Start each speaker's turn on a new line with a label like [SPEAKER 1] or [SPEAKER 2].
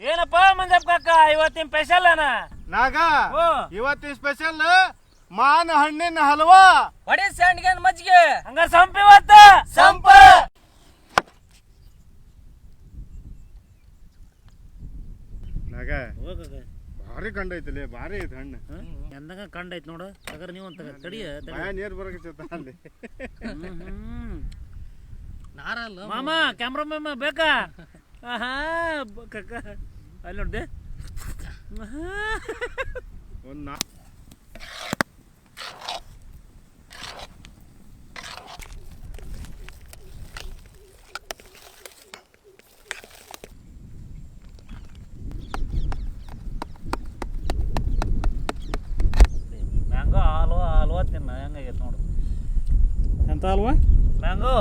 [SPEAKER 1] ಏನಪ್ಪ ಮಂಜಪ್ಪ ಕಾಕ ಇವತ್ತಿನ ಸ್ಪೆಷಲ್ ಅನ
[SPEAKER 2] ನಾಗ
[SPEAKER 1] ಓ
[SPEAKER 2] ಇವತ್ತಿನ ಸ್ಪೆಷಲ್ ಮಾನ ಹಣ್ಣಿನ ಹಲ್ವಾ
[SPEAKER 3] ಹೊಡಿ ಸಂಡ್ಗೆ ಮಜ್ಜಿಗೆ
[SPEAKER 1] ಹಂಗ ಸಂಪ ಇವತ್ತ
[SPEAKER 3] ಸಂಪ
[SPEAKER 2] ನಾಗ ಭಾರಿ ಕಂಡ ಐತಲೆ ಭಾರಿ ಐತಿ ಹಣ್ಣು
[SPEAKER 1] ಎಂದಾಗ ಕಂಡ ಐತಿ ನೋಡು ತಗರ ನೀವು ಅಂತ ತಡಿಯ
[SPEAKER 2] ಬಾಯ ನೀರ್ ಬರಕತ್ತ ಅಲ್ಲಿ
[SPEAKER 3] ನಾರಲ್ಲ
[SPEAKER 1] ಮಾಮ ಕ್ಯಾಮ್ರಾ ಮ್ಯಾಮ ಬೇಕಾ ಆಹಾ ಕಕ್ಕ ಅಲ್ಲಿ ನೋಡ್ದೆ
[SPEAKER 2] ಒಂದ್
[SPEAKER 1] ಮ್ಯಾಂಗೋ ಹಲ್ವಾ ತಿನ್ನ ಹೆಂಗಾಗೈತೆ ನೋಡು
[SPEAKER 3] ಎಂತ ಅಲ್ವಾ
[SPEAKER 1] ಮ್ಯಾಂಗೋ